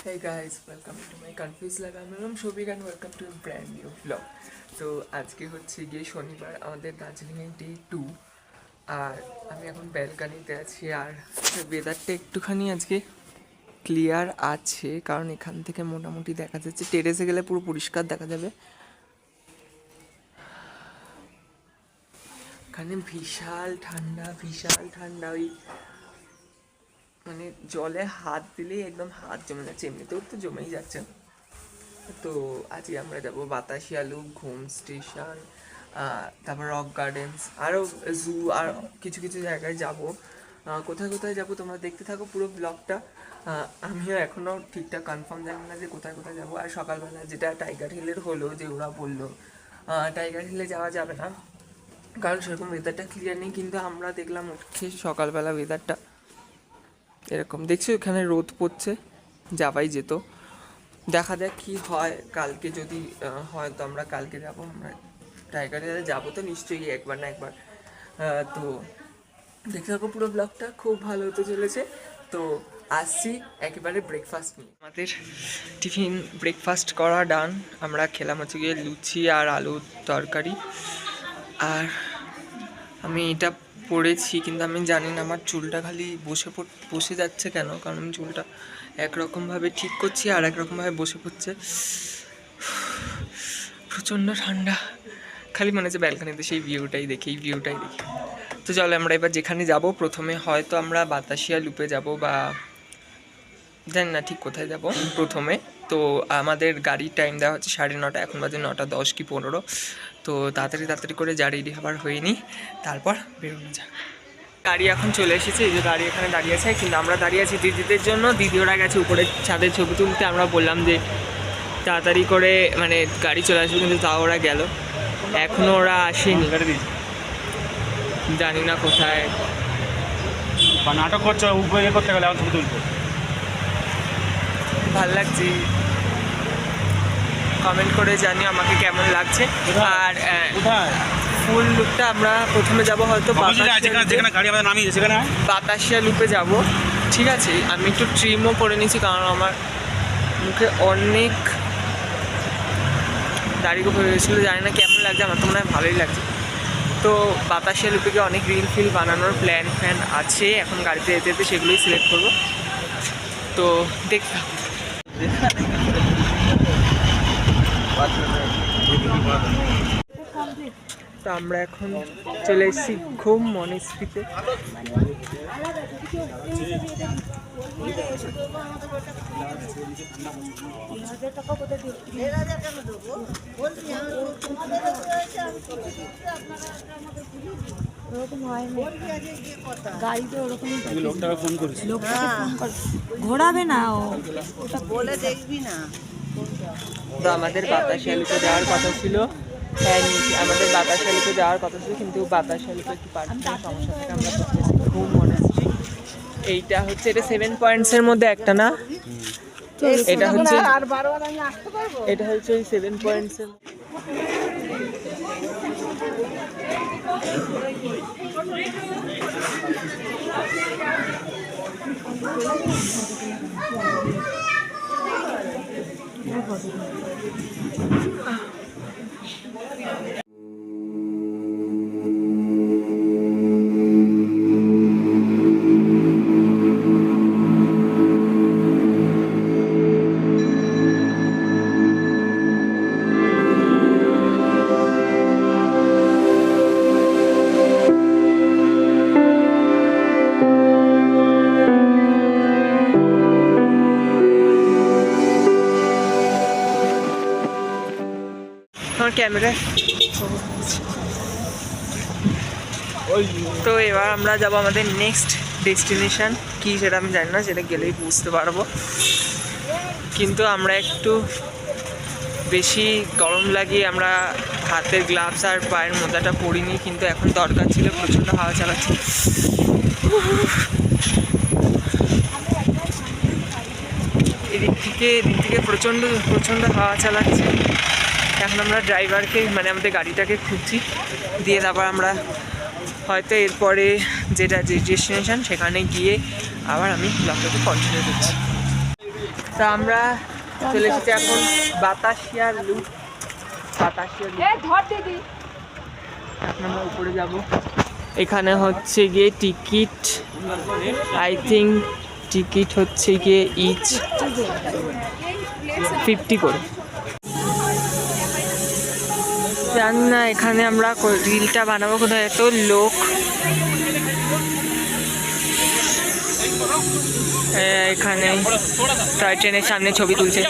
Hey guys, welcome to my confused life. I'm Alam Shobik and welcome to a brand new vlog. তো আজকে হচ্ছে গিয়ে শনিবার, আমাদের দার্জিলিংয়ে ডে 2 আর আমি এখন ব্যালকানিতে আছি। আর ওয়েদারটা একটুখানি আজকে ক্লিয়ার আছে, কারণ এখান থেকে মোটামুটি দেখা যাচ্ছে। টেরেসে গেলে পুরো পরিষ্কার দেখা যাবে। এখানে বিশাল ঠান্ডা ওই মানে জলে হাত দিলেই একদম হাত জমে যাচ্ছে, এমনিতেও তো জমেই যাচ্ছে। তো আজকে আমরা যাব বাতাসিয়া লুপ, ঘুম স্টেশন, তারপর রক গার্ডেন্স, আরও জু, আর কিছু কিছু জায়গায় যাব। কোথায় কোথায় যাব তোমরা দেখতে থাকো পুরো ব্লগটা। আমিও এখনও ঠিকঠাক কনফার্ম জানি না যে কোথায় কোথায় যাব। আর সকালবেলা যেটা টাইগার হিলের হলো, যে ওরা বললো টাইগার হিলে যাওয়া যাবে না, কারণ সেরকম ওয়েদারটা ক্লিয়ার নেই। কিন্তু আমরা দেখলাম উঠে সকালবেলা ওয়েদারটা এরকম, দেখছি ওখানে রোদ পড়ছে, যাওয়াই যেত। দেখা যাক কী হয়। কালকে যদি হয় তো আমরা কালকে যাব। আমরা টাইগারে যাবো তো নিশ্চয়ই, একবার না একবার। তো দেখতে থাকো পুরো ব্লগটা, খুব ভালো হতে চলেছে। তো আসছি একেবারে ব্রেকফাস্ট নিয়ে। আমাদের টিফিন ব্রেকফাস্ট করা ডান। আমরা খেলাম হচ্ছে গিয়ে লুচি আর আলুর তরকারি। আর আমি এটা পড়েছি, কিন্তু আমি জানি না আমার চুলটা খালি বসে যাচ্ছে কেন, কারণ আমি চুলটা একরকমভাবে ঠিক করছি আর একরকমভাবে বসে পড়ছে। প্রচণ্ড ঠান্ডা, খালি মনে হচ্ছে ব্যালকানিতে সেই ভিউটাই দেখি। তো চলো আমরা এবার যেখানে যাব, প্রথমে হয়তো আমরা বাতাসিয়া লুপে যাব, বা জানি না ঠিক কোথায় যাব প্রথমে। তো আমাদের গাড়ির টাইম দেওয়া হচ্ছে 9:30, এখন বাজে 9:10 কি 15। তো তাড়াতাড়ি করে যা রেডি হবার হয়নি, তারপর বেরোনো যাক। গাড়ি এখন চলে এসেছে, এই যে গাড়ি এখানে দাঁড়িয়ে আছে, কিন্তু আমরা দাঁড়িয়ে আছি দিদিদের জন্য। দিদি ওরা গেছে উপরে ছাদের ছবি তুলতে। আমরা বললাম যে তাড়াতাড়ি করে মানে গাড়ি চলে আসবে, কিন্তু তাও ওরা গেল, এখনও ওরা আসেনি। জানি না কোথায় নাটক করছে, উপরে করতে গেলে ছবি তুলতে ভাল লাগছে। কমেন্ট করে জানিও আমাকে কেমন লাগছে। আর ফুল লুকটা আমরা প্রথমে যাব হয়তো বাতাসিয়া লুপে যাব, ঠিক আছে। আমি একটু ট্রিমও করে নিয়েছি, কারণ আমার মুখে অনেক দাড়ি হয়ে গেছিলো। জানি না কেমন লাগছে, আমার তো মনে হয় ভালোই লাগছে। তো বাতাসিয়া লুপে গিয়ে অনেক রিল ফিল বানানোর প্ল্যান আছে। এখন গাড়িতে যেতে যেতে সেগুলোই সিলেক্ট করবো। তো দেখতে তো আমরা এখন চলে এসেছি ঘুম মনেস্ট্রিতে। ওরকম হয় না, গাড়িতে ওরকমই ঘোরাবে না, ওটা বলে দেখবি না। তো আমাদের বাতাসিয়া লুপে যাওয়ার কথা ছিল, আমাদের বাতাসিয়া লুপে যাওয়ার কথা ছিল, কিন্তু বাতাসিয়া লুপে একটু পার্কিং সমস্যা থেকে আমরা ঘুম মনেস্ট্রি। এইটা হচ্ছে, এটা 7 পয়েন্টসের মধ্যে একটা না, এটা হচ্ছে ওই 7 পয়েন্টসের। আমার ক্যামেরা। তো এবার আমরা যাব আমাদের নেক্সট ডেস্টিনেশন, কি সেটা আমি জানি না, সেটা গেলেই বুঝতে পারবো। কিন্তু আমরা একটু বেশি গরম লাগিয়ে আমরা হাতের গ্লাভস আর পায়ের মোজাটা পরিনি, কিন্তু এখন দরকার ছিল, প্রচণ্ড হাওয়া চালাচ্ছে। এদিক থেকে প্রচণ্ড হাওয়া চালাচ্ছে। এখন আমরা ড্রাইভারকে, মানে আমাদের গাড়িটাকে খুঁজছি, দিয়ে তারপর আমরা হয়তো এরপরে যে ডেস্টিনেশন সেখানে গিয়ে আবার আমি ব্লগটাকে কন্টিনিউ করছি। তা আমরা চলে এসেছি এখন বাতাসিয়ার লুপ। এখন আমরা উপরে যাব। এখানে হচ্ছে গিয়ে টিকিট, আই থিঙ্ক টিকিট হচ্ছে গিয়ে ইচ 50 করে। জানি না এখানে আমরা রিলটা বানাবো কোথায়, এত লোক। এখানে টয় ট্রেনের সামনে ছবি তুলছে।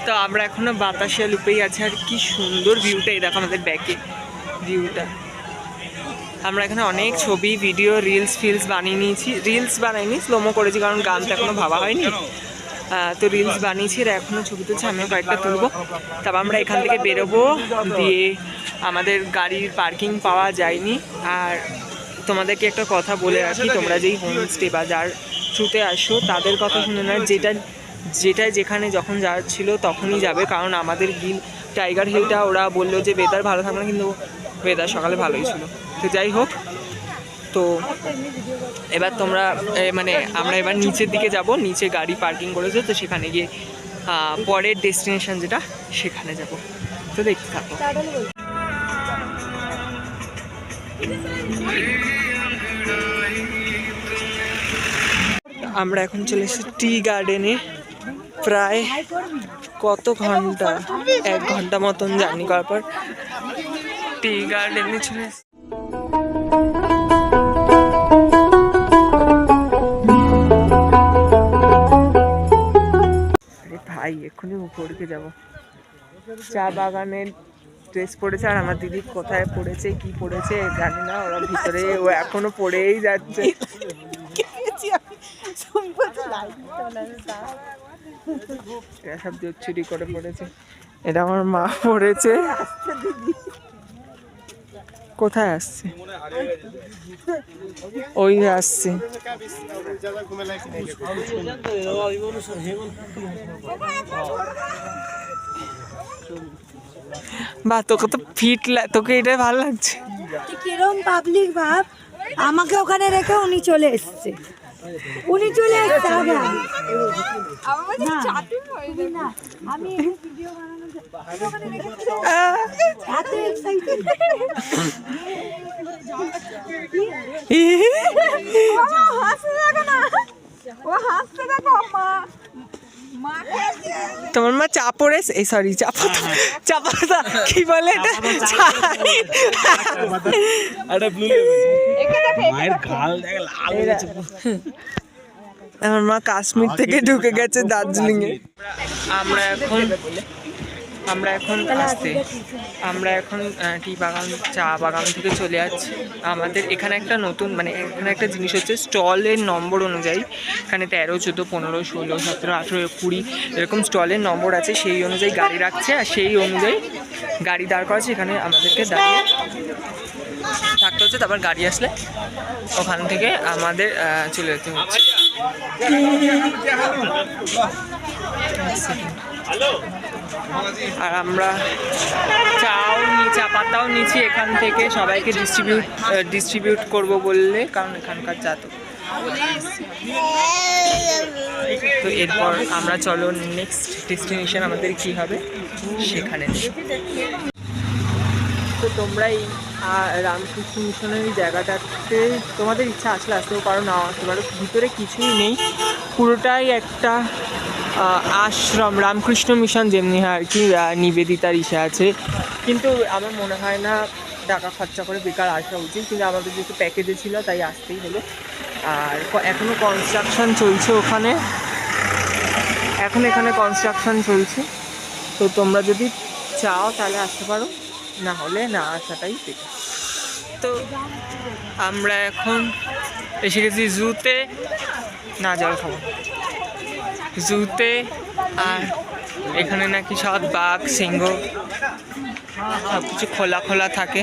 তো আমরা এখনো বাতাসিয়া লুপেই আছি। আর কি সুন্দর ভিউটা, এই দেখো আমাদের ব্যাকে ভিউটা। আমরা এখানে অনেক ছবি, ভিডিও, রিলস বানিয়ে নিয়েছি। রিলস বানাইনি, স্লোমো করেছি, কারণ গান তো এখনো ভাবা হয়নি। তো রিলস বানিয়েছি আর এখনও ছবি তুলছি, আমিও কয়েকটা তুলবো। তারপর আমরা এখান থেকে বেরোবো, দিয়ে আমাদের গাড়ির পার্কিং পাওয়া যায়নি। আর তোমাদেরকে একটা কথা বলে রাখি, তোমরা যেই হোমস্টে বা যার থ্রুতে আসো তাদের কথা শুনে না, যেটা যেখানে যখন যাওয়ার ছিল তখনই যাবে। কারণ আমাদের টাইগার হিলটা ওরা বললো যে ওয়েদার ভালো থাকবে না, কিন্তু ওয়েদার সকালে ভালোই ছিল। তো যাই হোক, তো এবার তোমরা মানে আমরা এবার নিচের দিকে যাব, নিচে গাড়ি পার্কিং করেছে, তো সেখানে গিয়ে পরের ডেস্টিনেশন যেটা সেখানে যাব। তো দেখতে থাকো। আমরা এখন চলে এসেছি টি গার্ডেনে। প্রায় কত ঘন্টা, 1 ঘন্টা মতন জার্নি করার পর টি গার্ডেনে চলে এসেছি। আরে ভাই, এক্ষুনি উপরে যাবো। চা বাগানের ড্রেস পরেছে, আর আমার দিদি কোথায় পড়েছে কি পড়েছে জানি না, ওরা ভিতরে, ও এখনো পড়েই যাচ্ছে। এরা সব চুরি করে পড়েছে। এটা আমার মা পড়েছে। কোথায় আসছে? ওই আসছে। বা তোকে তো ফিট, তোকে এটা ভালো লাগছে। কিরম পাবলিক ভাব, আমাকে ওখানে রেখে উনি চলে এসছে। আমি ভিডিও তোমার মা চা পড়েছে, এই সরি চাপাতা কি বলে এটা, আমার মা কাশ্মীর থেকে ঢুকে গেছে দার্জিলিং এ। আমরা এখন টি বাগান, চা বাগান থেকে চলে যাচ্ছি। আমাদের এখানে একটা নতুন, মানে এখানে একটা জিনিস হচ্ছে, স্টলের নম্বর অনুযায়ী এখানে 13, 14, 15, 16, 17, 18, 20 এরকম স্টলের নম্বর আছে। সেই অনুযায়ী গাড়ি রাখছে, আর সেই অনুযায়ী গাড়ি দাঁড় করাচ্ছে। এখানে আমাদেরকে দাঁড়িয়ে থাকতে হচ্ছে, তারপর গাড়ি আসলে ওখান থেকে আমাদের চলে যেতে হচ্ছে। আর আমরা চা পাতাও নিচ্ছি এখান থেকে, সবাইকে ডিস্ট্রিবিউট করব বললে, কারণ এখানকার চা তো এরপর আমরা চলো নেক্সট ডেস্টিনেশন আমাদের কি হবে সেখানে। তো তোমরা এই রামকৃষ্ণ মিশনের এই জায়গাটাতে তোমাদের ইচ্ছা আসলে আসতেও পারো, না আসতে পারো। ভিতরে কিছুই নেই, পুরোটাই একটা আশ্রম। রামকৃষ্ণ মিশন যেমনি হয় আর কি, নিবেদিতার ইচ্ছা আছে, কিন্তু আমার মনে হয় না টাকা খরচা করে বেকার আসা উচিত। কিন্তু আমাদের যেহেতু প্যাকেজে ছিল তাই আসতেই হলো। আর এখনও কনস্ট্রাকশন চলছে ওখানে, এখানে কনস্ট্রাকশন চলছে। তো তোমরা যদি চাও তাহলে আসতে পারো, না হলে না আসাটাই বেকার। তো আমরা এখন এসে গেছি জুতে, না জল খাবো জুতে। আর এখানে নাকি সব বাঘ, সিংহ সব কিছু খোলা খোলা থাকে।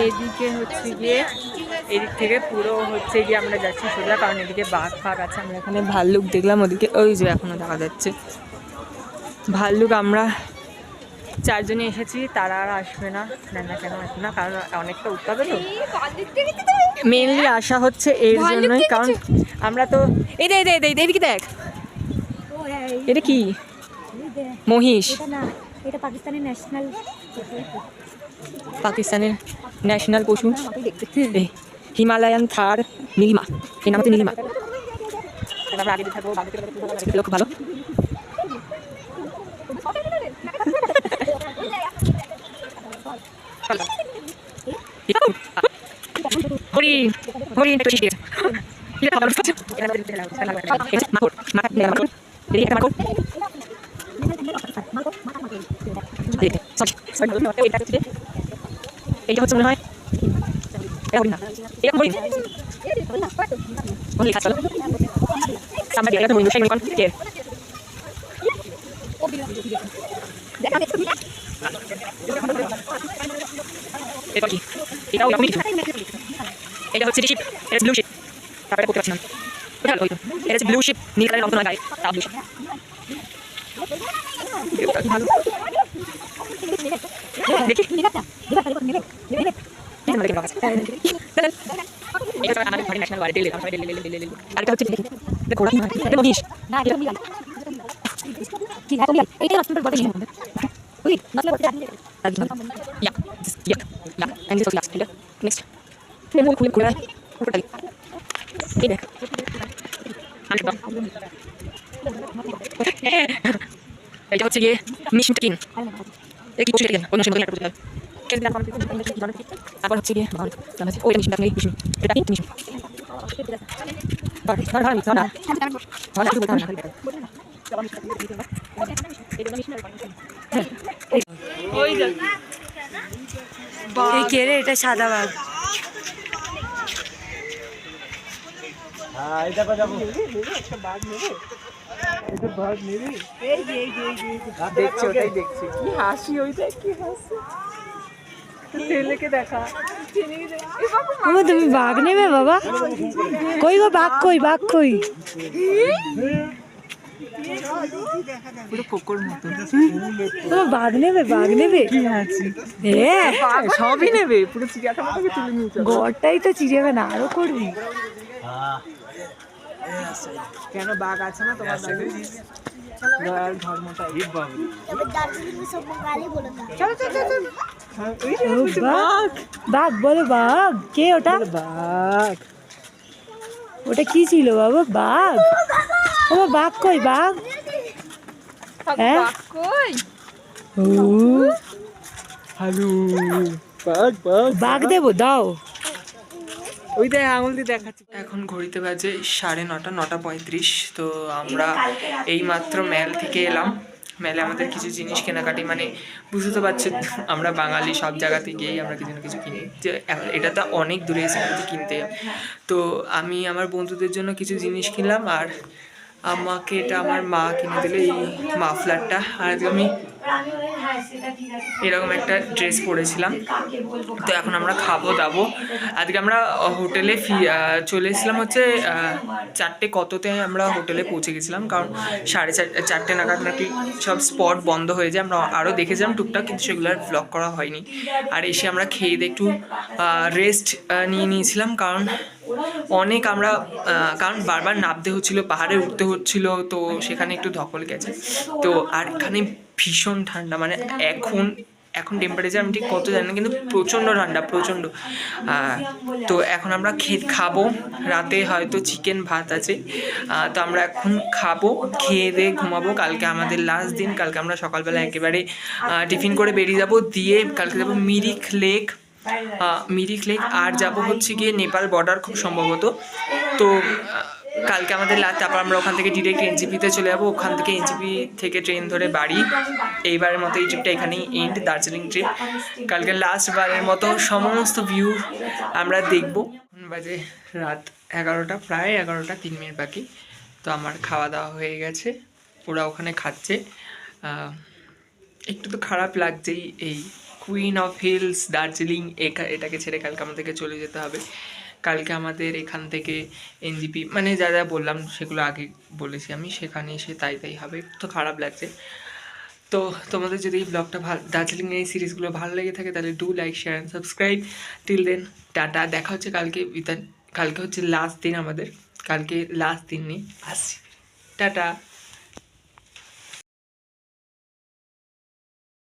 এদিকে হচ্ছে গিয়ে এদিক থেকে পুরো হচ্ছে গিয়ে আমরা যাচ্ছি সোজা, কারণ এদিকে বাঘ ফাঘ আছে। আমরা এখানে ভাল্লুক দেখলাম, ওদিকে ওই যে এখনো দেখা যাচ্ছে ভাল্লুক। আমরা 4 জনে এসেছি, তারা আর আসবে না, না কেন আসবে না, কারণ অনেকটা উঠতে তো মেনলি আসা হচ্ছে এর জন্যই, কারণ আমরা তো এদিকে দেখ, এটা কি মহিষ, এটা পাকিস্তানের ন্যাশনাল পাকিস্তানের ন্যাশনাল পশু হিমালয়ান থার নীলিমা, এর নাম হচ্ছে নীলিমা। আমরা আগে থাকবো, খুব ভালো। হরিণ হরিণ একটু শিখে এইটা হচ্ছে মনে হয় হরিণ না, এটা হরিণ হরিণ খাচ্ছিল আমরা দিয়ে হরিণ সেই কোন কে এটা কি, এটাও এরকমই কিছু। এটা হচ্ছে শিপ, এটা ব্লু শিপ, তারপরে করতে পারছি না, কোথায় হইতো, এটা হচ্ছে ব্লু শিপ, নীল কালারের রং তো না গায়ে, তা ব্লু শিপ। দেখি এটা আমাদের ঘরে ন্যাশনাল ওয়াইল্ড লাইফ, আমরা দিল্লি আরেকটা হচ্ছে দেখি এটা ঘোড়া না, এটা মহিষ না, এটা মিলা কি না, তুমি এইটা রাস্তার বড় জিনিস ওই নাসলে বড় ইয়া ইয়া ইয়া এন্ড দিস লাস্ট নেক্সট নেমো খুলে খুলে উপরে এই দেখ আমি দাও এটা হচ্ছে গিয়ে মিশন কিন, এই কি বসে গেলেন অন্য সময় একটা বুঝতে হবে তারপর হচ্ছে গিয়ে ওই মিশনটা নেই, মিশন এটা কি মিশন এই কে রে, এটা সাদা বাঘ। দেখছি ওটাই দেখছি, কি হাসি ওইটা, কি হাসি ছেলেকে দেখা। তুমি বাঘ নেবে বাবা? কই গো বাঘ, কই বাঘ কই? পুরো কোকর মতো। বাঘ নেবে, বাঘ নেবে, কি আছে সবই নেবে, পুরো চিড়িয়াখানা থেকে তুলে নিয়ে যাবে। গড়টাই তো চিড়িয়াবে না, আরো করবি? কেন বাঘ আছে না তোমার বাড়ি? দয়াল ধর্মটা বাঘ, বাঘ বলো, বাঘ কে ওটা? বাঘ ওটা কি ছিল বাবা? বাঘ? ও বাঘ কই, বাঘ? হ্যাঁ ও হ্যালো বাঘ বাঘ বাঘ দেবো, দাও। ওই দেখ আঙুল দিয়ে দেখাচ্ছি। এখন ঘড়িতে বাজে 9:30, 9:35। তো আমরা এই মাত্র মেল থেকে এলাম। মেলে আমাদের কিছু জিনিস কেনাকাটি, মানে বুঝতে তো পারছেন আমরা বাঙালি, সব জায়গাতে গিয়েই আমরা কিছু না কিছু কিনি, যে এটা তো অনেক দূরে এসে কিছু কিনতে। তো আমি আমার বন্ধুদের জন্য কিছু জিনিস কিনলাম, আর আমাকে এটা আমার মা কিনে দিল এই মাফলারটা। আর আমি এরকম একটা ড্রেস পরেছিলাম। তো এখন আমরা খাবো দাবো। আজকে আমরা হোটেলে চলে এসেছিলাম হচ্ছে 4টে কততে আমরা হোটেলে পৌঁছে গেছিলাম, কারণ 4:30 নাগাদ নাকি সব স্পট বন্ধ হয়ে যায়। আমরা আরও দেখেছিলাম টুকটাক, কিন্তু সেগুলো আর ভ্লগ করা হয়নি। আর এসে আমরা খেয়ে দিয়ে একটু রেস্ট নিয়ে নিয়েছিলাম, কারণ অনেক আমরা কারণ বারবার নামতে হচ্ছিলো, পাহাড়ে উঠতে হচ্ছিলো, তো সেখানে একটু ধকল গেছে। তো আর এখানে ভীষণ ঠান্ডা, মানে এখন টেম্পারেচার আমি ঠিক কত জানি না, কিন্তু প্রচণ্ড ঠান্ডা, প্রচণ্ড। তো এখন আমরা খাবো, রাতে হয়তো চিকেন ভাত আছে, তো আমরা এখন খাবো, খেয়ে দিয়ে ঘুমাবো। কালকে আমাদের লাস্ট দিন, কালকে আমরা সকালবেলা একেবারে টিফিন করে বেরিয়ে যাব, দিয়ে কালকে যাবো মিরিক লেক, আর যাব হচ্ছে গিয়ে নেপাল বর্ডার খুব সম্ভবত। তো কালকে আমাদের তারপর আমরা ওখান থেকে ডিরেক্ট এনজিপিতে চলে যাবো, ওখান থেকে এনজিপি থেকে ট্রেন ধরে বাড়ি। এইবারের মতো এই ট্রিপটা এখানেই এন্ড, দার্জিলিং ট্রিপ। কালকে লাস্ট বারের মতো সমস্ত ভিউ আমরা দেখবো। বাজে রাত প্রায় 11টা 3 মিনিট বাকি। তো আমার খাওয়া দাওয়া হয়ে গেছে, ওরা ওখানে খাচ্ছে। একটু তো খারাপ লাগছেই, এই কুইন অফ হিলস দার্জিলিং এটাকে ছেড়ে কালকে আমাদেরকে চলে যেতে হবে। কালকে আমাদের এখান থেকে এনজিপি মানে যা যা বললাম সেগুলো আগে বলেছি আমি, সেখানে এসে তাই হবে, তো খারাপ লাগছে। তো তোমাদের যদি এই ব্লগটা দার্জিলিং এই সিরিজগুলো ভালো লেগে থাকে তাহলে do like share and subscribe. Till then tata, দেখা হচ্ছে কালকে। কালকে হচ্ছে লাস্ট দিন আমাদের, কালকে লাস্ট দিন নিয়ে আসছি। টাটা।